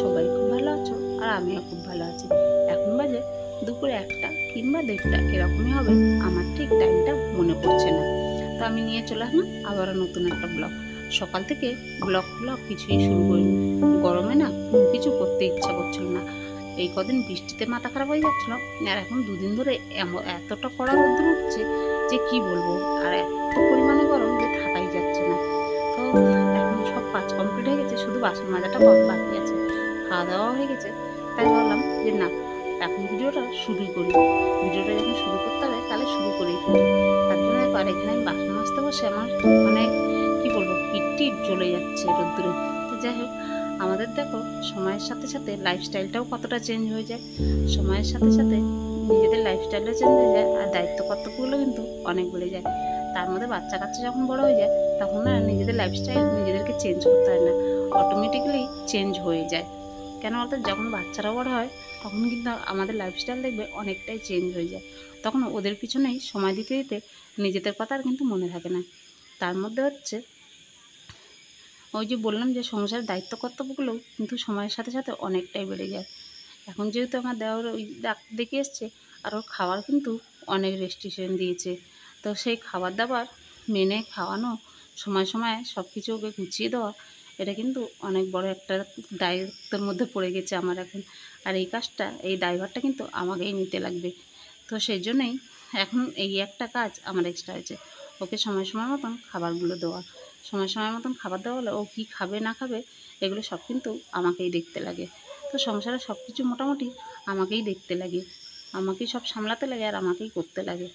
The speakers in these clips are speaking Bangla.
সবাই খুব ভালো আছো আর আমিও খুব ভালো আছি। এখন বাজে দুপুরে 1টা কিংবা 1:30 এরকমই হবে, আমার ঠিক টাইমটা মনে পড়ছে না। তো আমি নিয়ে চলে আসলাম আবারও নতুন একটা ব্লগ। সকাল থেকে ব্লগ কিছুই শুরু করিনি, গরমে না কোনো কিছু করতে ইচ্ছা করছিল না। এই কদিন বৃষ্টিতে মাথা খারাপ হয়ে যাচ্ছিল, আর এখন দুদিন ধরে এতটা কড়া রোদ্দুর উঠছে যে কি বলবো, আর এত পরিমাণে গরম যে থাকাই যাচ্ছে না। তো এখন সব কাজ কমপ্লিট হয়ে গেছে, শুধু বাসন মাজাটা বাকি আছে। খাওয়া দাওয়া হয়ে গেছে, তাই ভাবলাম যে না, এখন ভিডিওটা শুরুই করি। ভিডিওটা যখন শুরু করতে হবে তাহলে শুরু করেই ফেলি। তার জন্য আর এখানে আমি বাসন মাজতে বসে আমার মানে কি বলবো, পিঠ জ্বলে যাচ্ছে রোদ্দুরে। তো যাই হোক, আমাদের দেখো সময়ের সাথে সাথে লাইফস্টাইলটাও কতটা চেঞ্জ হয়ে যায়। সময়ের সাথে সাথে নিজেদের লাইফস্টাইলও চেঞ্জ হয়ে যায়, আর দায়িত্ব কর্তব্যগুলো কিন্তু অনেক বেড়ে যায়। তার মধ্যে বাচ্চা কাচ্চা যখন বড় হয়ে যায় তখন না নিজেদের লাইফস্টাইল নিজেদেরকে চেঞ্জ করতে হয় না, অটোমেটিক্যালি চেঞ্জ হয়ে যায়। কেন বলতো, যখন বাচ্চারা বড় হয় তখন কিন্তু আমাদের লাইফস্টাইল দেখবে অনেকটাই চেঞ্জ হয়ে যায়। তখন ওদের পিছনেই সময় দিতে দিতে নিজেদের কথা আর কিন্তু মনে থাকে না। তার মধ্যে হচ্ছে ওই যে বললাম যে সংসারের দায়িত্ব কর্তব্যগুলোও কিন্তু সময়ের সাথে সাথে অনেকটাই বেড়ে যায়। এখন যেহেতু আমার দেওর ওই ডাক্তার দেখে এসছে, আর ওর খাবার কিন্তু অনেক রেস্ট্রিকশন দিয়েছে। তো সেই খাবার দাবার মেনে খাওয়ানো, সময় সময় সব কিছু ওকে গুছিয়ে দেওয়া, এটা কিন্তু অনেক বড় একটা দায়িত্বের মধ্যে পড়ে গেছে আমার এখন। আর এই কাজটা, এই দায়ভারটা কিন্তু আমাকেই নিতে লাগবে। তো সেই জন্যই এখন এই একটা কাজ আমার এক্সট্রা হয়েছে, ওকে সময় সময় মতন খাবারগুলো দেওয়া। সময় সময় মতন খাবার দেওয়া হলে ও কী খাবে না খাবে এগুলো সব কিন্তু আমাকেই দেখতে লাগে। তো সংসারে সব কিছু মোটামুটি আমাকেই দেখতে লাগে, আমাকেই সব সামলাতে লাগে, আর আমাকেই করতে লাগে।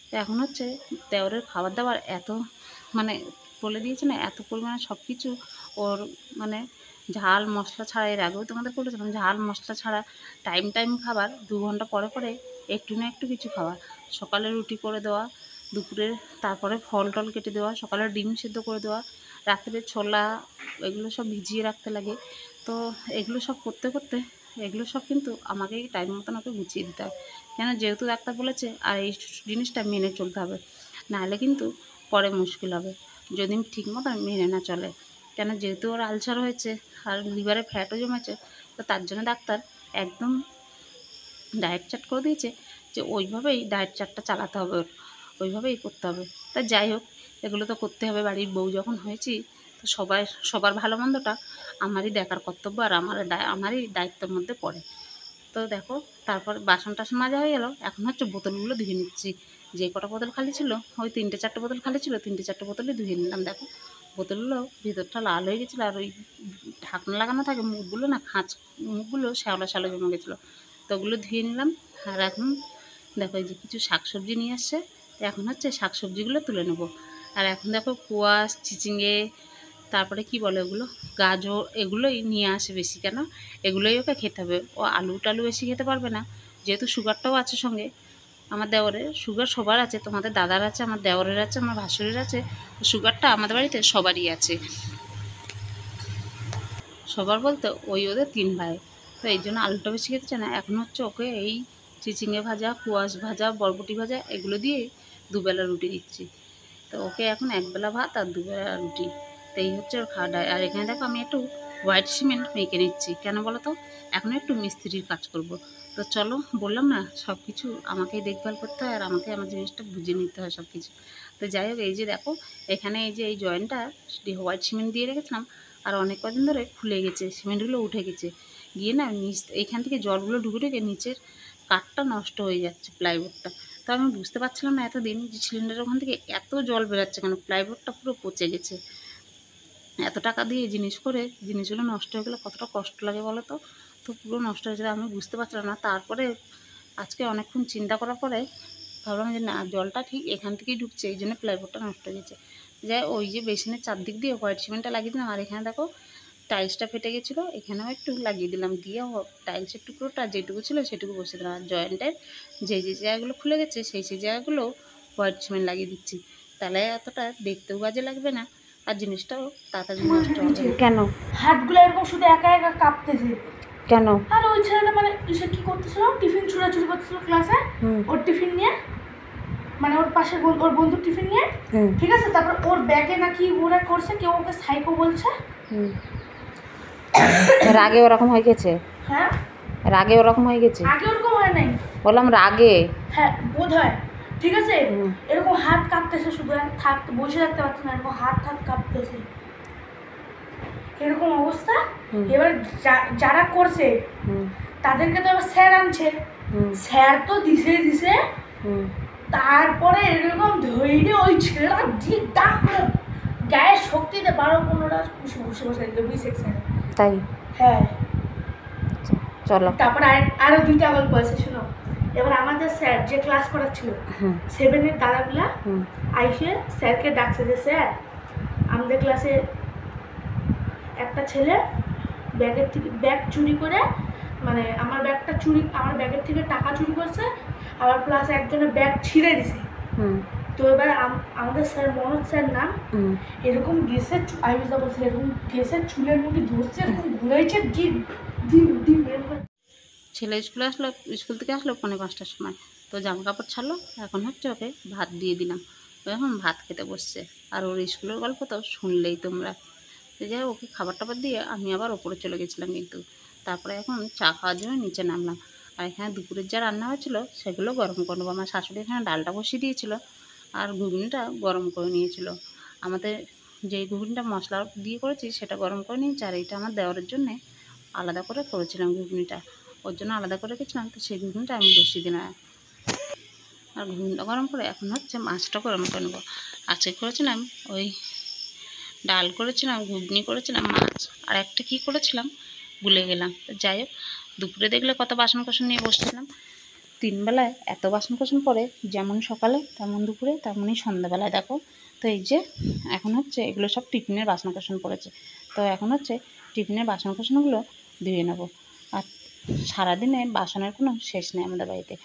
তো এখন হচ্ছে দেওরের খাবার দাবার এত মানে বলে দিয়েছে না, এত পরিমাণে সব কিছু ওর মানে ঝাল মশলা ছাড়া, এর আগেও তোমাদের বলেছিলাম, ঝাল মশলা ছাড়া টাইম টাইম খাবার, 2 ঘন্টা পরে পরে একটু না একটু কিছু খাওয়া। সকালে রুটি করে দেওয়া, দুপুরে তারপরে ফল টল কেটে দেওয়া, সকালে ডিম সেদ্ধ করে দেওয়া, রাত্রে ছোলা, এগুলো সব ভিজিয়ে রাখতে লাগে। তো এগুলো সব করতে করতে এগুলো সব কিন্তু আমাকেই টাইম মতন ওকে গুছিয়ে দিতে হয়। কেন, যেহেতু ডাক্তার বলেছে আর এই জিনিসটা মেনে চলতে হবে, নাহলে কিন্তু পরে মুশকিল হবে যদি ঠিক মতন মেনে না চলে। কেন, যেহেতু ওর আলসার হয়েছে আর লিভারে ফ্যাটও জমেছে, তো তার জন্য ডাক্তার একদম ডায়েট চার্ট করে দিয়েছে যে ওইভাবেই ডায়েট চার্টটা চালাতে হবে, ওর ওইভাবেই করতে হবে। তা যাই হোক, এগুলো তো করতে হবে, বাড়ির বউ যখন হয়েছি তো সবার ভালো মন্দটা আমারই দেখার কর্তব্য, আর আমারই দায়িত্বের মধ্যে পড়ে। তো দেখো, তারপর বাসন টাসন মাজা হয়ে গেল, এখন হচ্ছে বোতলগুলো ধুয়ে নিচ্ছি। যে কটা বোতল খালি ছিল, ওই 3-4টে বোতল খালি ছিল, 3-4টে বোতলই ধুয়ে নিলাম। দেখো বোতলগুলো ভিতরটা লাল হয়ে গেছিলো, আর ওই ঢাকনা লাগানো থাকে মুখগুলো না, মুখগুলো শ্যাওলা শ্যাওলা জমে গেছিলো। তো ওগুলো ধুয়ে নিলাম। আর এখন দেখো এই যে কিছু শাকসবজি নিয়ে আসছে, তো এখন হচ্ছে শাকসবজিগুলো তুলে নেবো। আর এখন দেখো কোয়াশ, চিচিঙ্গে, তারপরে কি বলে ওগুলো, গাজর, এগুলোই নিয়ে আসে বেশি। কেন, এগুলোই ওকে খেতে হবে, ও আলু টালু বেশি খেতে পারবে না, যেহেতু সুগারটাও আছে সঙ্গে। আমার দেওরের সুগার সবার আছে, তোমাদের দাদার আছে, আমার দেওরের আছে, আমার ভাসুরের আছে। সুগারটা আমাদের বাড়িতে সবারই আছে, সবার বলতে ওই ওদের 3 ভাই। তো এই জন্য আলুটা বেশি খেতে চায় না। এখন হচ্ছে ওকে এই চিচিঙ্গে ভাজা, কুয়াশ ভাজা, বরবটি ভাজা, এগুলো দিয়ে দুবেলা রুটি দিচ্ছি। তো ওকে এখন একবেলা ভাত আর দুবেলা রুটি, তো এই হচ্ছে ওর খাওয়া দাওয়া। আর এখানে দেখো আমি একটু হোয়াইট সিমেন্ট মেখে নিচ্ছি। কেন বলো তো, এখন একটু মিস্ত্রির কাজ করব। তো চলো, বললাম না সব কিছু আমাকেই দেখভাল করতে হয়, আর আমাকে আমার জিনিসটা বুঝে নিতে হয় সব কিছু। তো যাই হোক, এই যে দেখো এখানে এই যে এই জয়েন্টটা হোয়াইট সিমেন্ট দিয়ে রেখেছিলাম, আর অনেক কদিন ধরে খুলে গেছে, সিমেন্টগুলো উঠে গেছে, গিয়ে না নিচ এইখান থেকে জলগুলো ঢুকে ঢুকে নিচের কাঠটা নষ্ট হয়ে যাচ্ছে, প্লাইবোর্ডটা। তো আমি বুঝতে পারছিলাম না এতদিন যে সিলিন্ডারের ওখান থেকে এত জল বেরোচ্ছে কেন, প্লাইবোর্ডটা পুরো পচে গেছে। এত টাকা দিয়ে জিনিস করে জিনিসগুলো নষ্ট হয়ে গেলে কতটা কষ্ট লাগে বলো তো। তো পুরো নষ্ট হয়েছে, আমি বুঝতে পারছিলাম না। তারপরে আজকে অনেকক্ষণ চিন্তা করার পরে ভাবলাম যে না, জলটা ঠিক এখান থেকেই ঢুকছে, এই জন্য প্লাইবোর্ডটা নষ্ট হয়ে গেছে। যাই ওই যে বেসিনের চারদিক দিয়ে হোয়াইট সিমেন্টটা লাগিয়ে দিলাম। আর এখানে দেখো টাইলসটা ফেটে গেছিলো, এখানেও একটু লাগিয়ে দিলাম, দিয়ে টাইলসের টুকরোটা যেটুকু ছিল সেটুকু বসে দিলাম। আর জয়েন্টের যে জায়গাগুলো খুলে গেছে সেই জায়গাগুলো হোয়াইট সিমেন্ট লাগিয়ে দিচ্ছি, তাহলে অতটা দেখতেও বাজে লাগবে না, আর জিনিসটাও তাড়াতাড়ি নষ্ট হবে না। কেন হাতগুলো এরকম শুধু একা একা কাঁপতেছে কেন? আর ওই ছেলেটা মানে সে কি করতেছিল, টিফিন ছুড়াছুড়ি করতেছিল ক্লাসে, ওর টিফিন নিয়ে, মানে ওর পাশে ওর বন্ধুর টিফিন নিয়ে, ঠিক আছে। তারপর ওর ব্যাগে নাকি ওরা করছে, কেউ ওকে সাইকো বলছে। রাগে ওরকম হয়ে গেছে? হ্যাঁ, রাগে ওরকম হয়ে গেছে? আগে ওরকম হয় নাই। বললাম রাগে। হ্যাঁ বোধ হয়, ঠিক আছে। হুম। এরকম হাত কাঁপতেছে, শুধু বসে থাকতে পারছে না, এরকম হাত কাঁপতেছে, এরকম অবস্থা। এবার যারা করছে তাদেরকে তো এবার স্যার আনছে, স্যার তো দিছে। তারপরে এরকম ধৈর্য ওই ছেলেটা ডাক গায়ে শক্তিতে 12-15টা বসে বসে দিল বি সেকশনে। তাই? হ্যাঁ। চলো, তারপরে আরো 2টা গল্প আছে, শুনো। এবার আমাদের স্যার যে ক্লাস করাচ্ছিল 7-এর দাদাগুলা আইসে স্যারকে ডাকছে যে স্যার আমাদের ক্লাসে একটা ছেলে ব্যাগের থেকে ব্যাগ চুরি করে, মানে আমার ব্যাগের থেকে টাকা চুরি করছে, আবার প্লাস একজনের ব্যাগ ছিঁড়ে দিছে। তো এবার আমাদের স্যার মনোজ স্যার নাম, এরকম গেছে আয়ুষদা বলছে, এরকম গেছে চুলের মুঠি ধরছে, এরকম ঘুরাইছে, ছেলে স্কুল থেকে আসলো 4:45টার সময়। তো জামা কাপড় ছাড়লো, এখন হচ্ছে ওকে ভাত দিয়ে দিলাম, ও এখন ভাত খেতে বসছে। আর ওর স্কুলের গল্প তো শুনলেই তোমরা। তো যাই ওকে খাবার টাবার দিয়ে আমি আবার ওপরে চলে গেছিলাম, কিন্তু তারপরে এখন চা খাওয়ার জন্য নিচে নামলাম। আর এখানে দুপুরের যা রান্না হয়েছিল সেগুলো গরম করে নেবো। আমার শাশুড়ি এখানে ডালটা বসিয়ে দিয়েছিল আর ঘুগনিটা গরম করে নিয়েছিল। আমাদের যেই ঘুগনিটা মশলা দিয়ে করেছি সেটা গরম করে নিয়েছি, আর এইটা আমার দেওয়ারের জন্যে আলাদা করে করেছিলাম ঘুগনিটা, ওর জন্য আলাদা করে রেখেছিলাম। তো সেই ঘুগনিটা আমি বসিয়ে দিলাম। আর ঘুগনিটা গরম করে এখন হচ্ছে মাছটা গরম করে নেবো। আজকে করেছিলাম ওই ডাল করেছিলাম, ঘুগনি করেছিলাম, মাছ আর একটা কী করেছিলাম ভুলে গেলাম। যাই হোক, দুপুরে দেখলে কত বাসন কোসন নিয়ে বসছিলাম। 3 বেলায় এত বাসন কোসন পড়ে, যেমন সকালে তেমন দুপুরে তেমনই সন্ধ্যাবেলায় দেখো। তো এই যে এখন হচ্ছে এগুলো সব টিফিনের বাসন কোসন পড়েছে। তো এখন হচ্ছে টিফিনের বাসন কোসনগুলো ধুয়ে নেবো। আর সারাদিনে বাসনের কোনো শেষ নেই আমাদের বাড়িতে,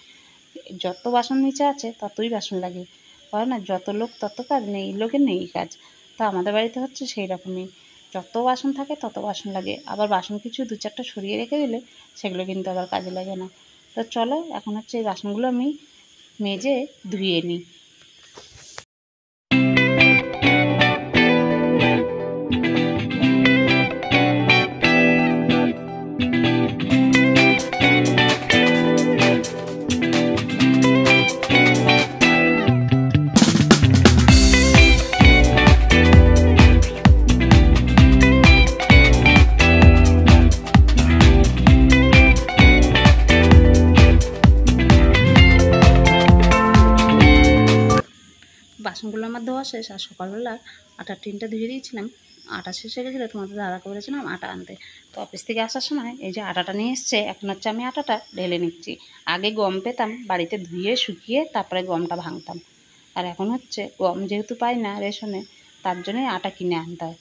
যত বাসন নিচে আছে ততই বাসন লাগে। হয় না, যত লোক তত কাজ, নেই লোকের নেই কাজ। তো আমাদের বাড়িতে হচ্ছে সেই রকমই, যত বাসন থাকে তত বাসন লাগে। আবার বাসন কিছু 2-4টা সরিয়ে রেখে দিলে সেগুলো কিন্তু আবার কাজে লাগে না। তো চলো এখন হচ্ছে এই বাসনগুলো আমি মেজে ধুয়ে নিই। বাসনগুলো আমার ধোয়া শেষ, আর সকালবেলা আটার টিনটা ধুয়ে দিয়েছিলাম। আটা শেষ হয়ে গেছিলো, তোমাদের দাদাকে বলেছিলাম আটা আনতে। তো অফিস থেকে আসার সময় এই যে আটাটা নিয়ে এসছে, এখন হচ্ছে আমি আটাটা ঢেলে নিচ্ছি। আগে গম পেতাম, বাড়িতে ধুয়ে শুকিয়ে তারপরে গমটা ভাঙতাম। আর এখন হচ্ছে গম যেহেতু পাই না রেশনে, তার জন্যই আটা কিনে আনতে হয়।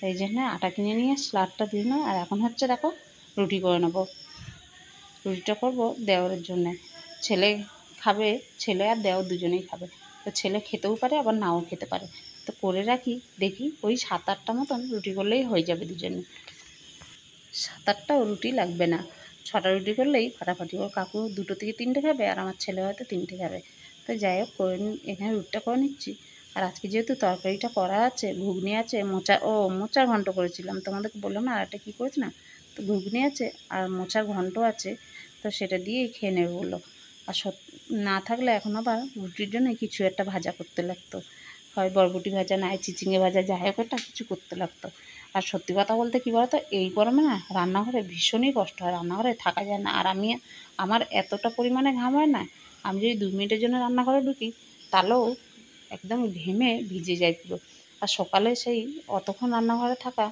এই জন্য আটা কিনে নিয়ে স্লাটটা দিয়ে না। আর এখন হচ্ছে দেখো রুটি করে নেবো। রুটিটা করবো দেওরের জন্যে, ছেলে খাবে, ছেলে আর দেওর দুজনেই খাবে। তো ছেলে খেতেও পারে আবার নাও খেতে পারে। তো করে রাখি, দেখি ওই 7-8টা মতন রুটি করলেই হয়ে যাবে দুজনে। 7-8টাও রুটি লাগবে না, 6টা রুটি করলেই ফাটাফাটি। ওর কাকু 2 থেকে 3টে খাবে আর আমার ছেলে হয়তো 3টে খাবে। তো যাই হোক করে এখানে রুটিটা করে নিচ্ছি। আর আজকে যেহেতু তরকারিটা করা আছে, ঘুগনি আছে, মোচার ঘন্ট করেছিলাম, তোমাদেরকে বললাম না। আর একটা কী করেছিলাম, তো ঘুগনি আছে আর মোচার ঘন্ট আছে, তো সেটা দিয়েই খেয়ে নেবে বললো। আর না থাকলে এখন আবার রুটির জন্য কিছু একটা ভাজা করতে লাগতো, হয় বরবটি ভাজা, নয় চিচিঙে ভাজা, যাই হোক একটা কিছু করতে লাগতো। আর সত্যি কথা বলতে কী বলতো, এই গরমে না রান্নাঘরে ভীষণই কষ্ট হয়, রান্নাঘরে থাকা যায় না। আর আমার এতটা পরিমাণে ঘাম হয় না, আমি যদি 2 মিনিটের জন্য রান্নাঘরে ঢুকি তাহলেও একদম ঘেমে ভিজে যায় পুরো। আর সকালে সেই অতক্ষণ রান্নাঘরে থাকা,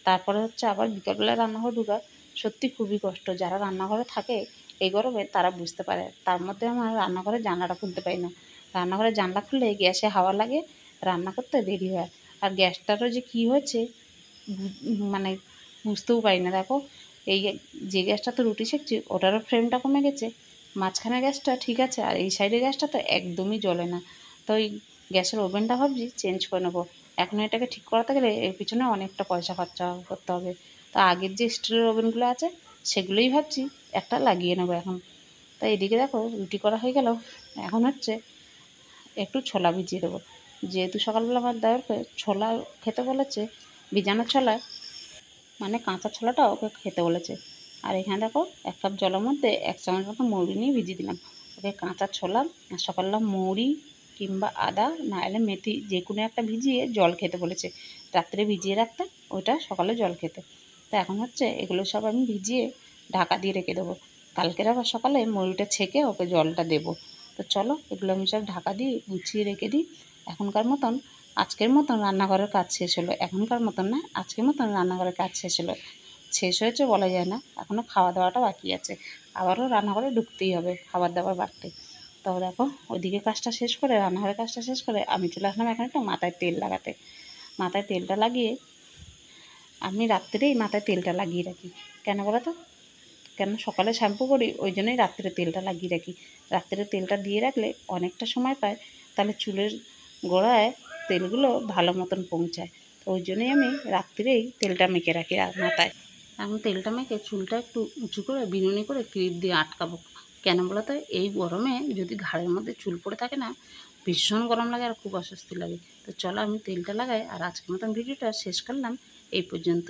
তারপরে হচ্ছে আবার বিকালবেলায় রান্নাঘরে ঢোকা, সত্যি খুবই কষ্ট। যারা রান্নাঘরে থাকে এই গরমে তারা বুঝতে পারে। তার মধ্যে আমার রান্নাঘরের জানলাটা খুলতে পারি না। রান্নাঘরের জানলা খুললে গ্যাসে হাওয়া লাগে, রান্না করতে দেরি হয়। আর গ্যাসটারও যে কী হয়েছে মানে বুঝতেও পারি না। দেখো এই যে গ্যাসটাতে রুটি সেঁকছি ওটারও ফ্লেমটা কমে গেছে, মাঝখানের গ্যাসটা ঠিক আছে, আর এই সাইডের গ্যাসটা তো একদমই জ্বলে না। তো ওই গ্যাসের ওভেনটা ভাবছি চেঞ্জ করে নেবো। এখন এটাকে ঠিক করাতে গেলে এর পিছনে অনেকটা পয়সা খরচা করতে হবে। তো আগের যে স্টিলের ওভেনগুলো আছে সেগুলোই ভাবছি একটা লাগিয়ে নেবো এখন। তাই এদিকে দেখো রুটি করা হয়ে গেল, এখন হচ্ছে একটু ছোলা ভিজিয়ে দেবো। যেহেতু সকালবেলা আমার দেওরকে ছোলা খেতে বলেছে, ভিজানো ছোলা মানে কাঁচা ছোলাটা ওকে খেতে বলেছে। আর এখানে দেখো 1 কাপ জলের মধ্যে 1 চামচ মতো মৌরি নিয়ে ভিজিয়ে দিলাম। ওকে কাঁচা ছোলা আর সকালবেলা মৌরি কিংবা আদা না হলে মেথি যে কোনো একটা ভিজিয়ে জল খেতে বলেছে। রাত্রে ভিজিয়ে রাখতে, ওইটা সকালে জল খেতে। তো এখন হচ্ছে এগুলো সব আমি ভিজিয়ে ঢাকা দিয়ে রেখে দেবো। কালকের আবার সকালে মৌরিটা ছেঁকে ওকে জলটা দেবো। তো চলো এগুলো আমি সব ঢাকা দিয়ে গুছিয়ে রেখে দিই। এখনকার মতন আজকের মতন রান্নাঘরের কাজ শেষ হলো। এখনকার মতন না, আজকের মতন রান্নাঘরের কাজ শেষ হলো। শেষ হয়েছে বলা যায় না, এখনও খাওয়া দাওয়াটা বাকি আছে। আবারও রান্নাঘরে ঢুকতেই হবে খাবার দাবার বাড়তে। তো দেখো ওইদিকে কাজটা শেষ করে, রান্নাঘরের কাজটা শেষ করে আমি চলে আসলাম এখানে একটু মাথায় তেল লাগাতে। মাথায় তেলটা লাগিয়ে আমি রাত্রেই মাথায় তেলটা লাগিয়ে রাখি। কেন বলো তো? কেন সকালে শ্যাম্পু করি, ওই জন্যই রাত্রে তেলটা লাগিয়ে রাখি। রাত্রে তেলটা দিয়ে রাখলে অনেকটা সময় পায়, তাহলে চুলের গোড়ায় তেলগুলো ভালো মতন পৌঁছায়। তো ওই জন্যই আমি রাত্রেই তেলটা মেখে রাখি মাথায়। এখন তেলটা মেখে চুলটা একটু উঁচু করে বিনুনি করে ক্লিপ দিয়ে আটকাবো। কেন বলো তো? এই গরমে যদি ঘাড়ের মধ্যে চুল পড়ে থাকে না, ভীষণ গরম লাগে আর খুব অস্বস্তি লাগে। তো চলো আমি তেলটা লাগাই। আর আজকের মতন ভিডিওটা শেষ করলাম এই পর্যন্ত।